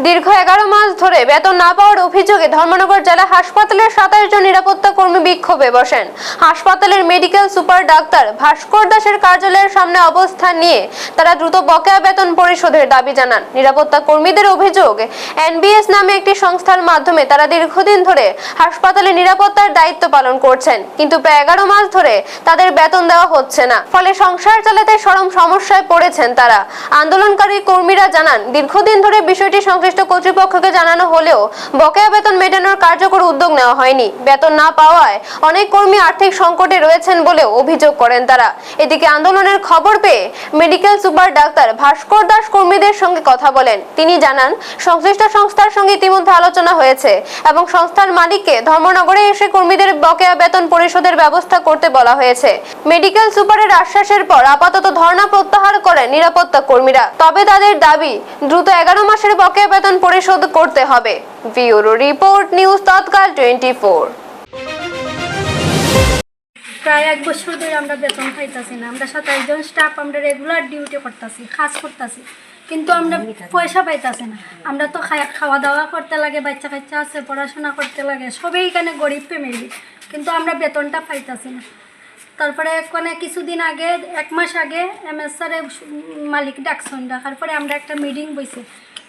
দীর্ঘ 11 মাস ধরে বেতন না পাওয়ার অভিযোগে ধর্মনগর জেলা হাসপাতালের 27 জন নিরাপত্তা কর্মী বিক্ষোভে বসেন। হাসপাতালের মেডিকেল সুপার ডাক্তার ভাস্কর দাসের কার্যালয়ের সামনে অবস্থান নিয়ে তারা দ্রুত বকেয়া বেতন পরিশোধের দাবি জানান। নিরাপত্তা কর্মীদের অভিযোগ, এনবিএস নামে একটি সংস্থার মাধ্যমে তারা দীর্ঘদিন ধরে হাসপাতালে নিরাপত্তার দায়িত্ব পালন করছেন, কিন্তু প্রায় 11 মাস ধরে তাদের বেতন দেওয়া হচ্ছে না। ফলে সংসার চালাতে চরম সমস্যায় পড়েছেন তারা। আন্দোলনকারী কর্মীরা জানান, দীর্ঘদিন ধরে বিষয়টি সংশ্লিষ্ট কর্তৃপক্ষকে জানানো হলেও বকেয়া বেতন মেটানোর কার্যকর উদ্যোগ নেওয়া হয়নি। বেতন না পাওয়ায় অনেক কর্মী আর্থিক সংকটে রয়েছেন বলেও অভিযোগ করেন তারা। এদিকে আন্দোলনের খবর পেয়ে মেডিকেল সুপার ডাক্তার ভাস্কর দাস কর্মীদের সঙ্গে কথা বলেন। তিনি জানান, সংশ্লিষ্ট সংস্থার সঙ্গে ইতিমধ্যে আলোচনা হয়েছে এবং সংস্থার মালিককে ধর্মনগরে এসে কর্মীদের বকেয়া বেতন পরিশোধের ব্যবস্থা করতে বলা হয়েছে। মেডিকেল সুপারের আশ্বাসের পর আপাতত ধর্ণা প্রত্যাহার করেন নিরাপত্তা কর্মীরা। তবে তাদের দাবি, দ্রুত 11 মাসের বকেয়া বেতন পরিশোধ করতে হবে। ব্যুরো রিপোর্ট, নিউজ তৎকাল 24। প্রায় 1 বছর ধরে আমরা বেতন পাইতাছি না। আমরা 27 জন স্টাফ আমরা রেগুলার ডিউটি করতেছি, কাজ করতেছি, কিন্তু আমরা পয়সা পাইতাছি না। আমরা তো খাওয়া দাওয়া করতে লাগে, বাচ্চা কাচ্চা আছে, পড়াশোনা করতে লাগে, সবাই এখানে গরিব ফ্যামিলি, কিন্তু আমরা বেতনটা পাইতাছি না। তারপরে কিছুদিন আগে, 1 মাস আগে এমএস স্যারের মালিক ডাকছেন, ডাকার পরে আমরা একটা মিটিং বইছি।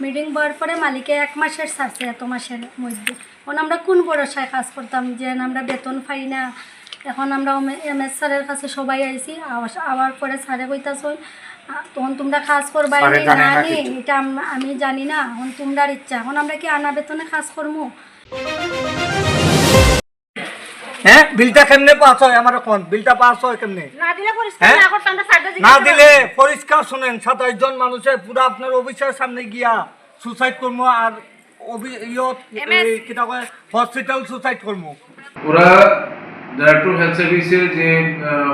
মিটিং বওয়ার পরে মালিকে 1 মাসের ছাড়ছে, এত মাসের মধ্যে। এখন আমরা কোন ভরসায় কাজ করতাম যে আমরা বেতন পাই না। এখন আমরা এমএস স্যারের কাছে সবাই আইছি, আবার পরে স্যারে কইতাছেন, তখন তোমরা কাজ করবা না, এটা আমি জানি না, এখন তোমরার ইচ্ছা। এখন আমরা কি আনা বেতনে কাজ করবো? হ্যাঁ, বিলটা কেমনে পাস হয়? আমার কোন বিলটা পাস হয় কেমনে? না দিলে পরিষ্কার শুনেন, 27 জন মানুষের পুরো আপনার অফিসের সামনে গিয়া সুসাইড করবো, আর হসপিটাল সুসাইড করবো। ওরা ডাইরেক্টর হেলথ সার্ভিসের যে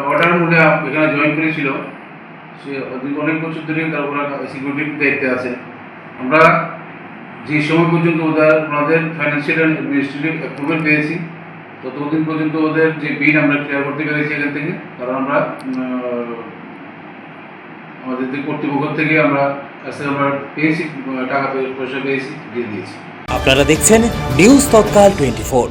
অর্ডার মূলে এখানে জয়েন করেছিল, সে অনেক বছর ধরে ওরা সিকিউরিটির দায়িত্বে আছে। আমরা যে সময় পর্যন্ত ওনাদের ফাইন্যান্সিয়াল অ্যান্ড অ্যাডমিনিস্ট্রেটিভ অ্যাপ্রুভেল পেয়েছি, ততদিন পর্যন্ত ওদের যে বিল আমরা ক্লিয়ার করতে পেরেছি এখান থেকে। কারণ আমরা আমাদের যে কর্তৃপক্ষ থেকে আমরা পেয়েছি, টাকা পয়সা পেয়েছি, দিয়ে দিয়েছি। আপনারা দেখছেন নিউজ তৎকাল 24।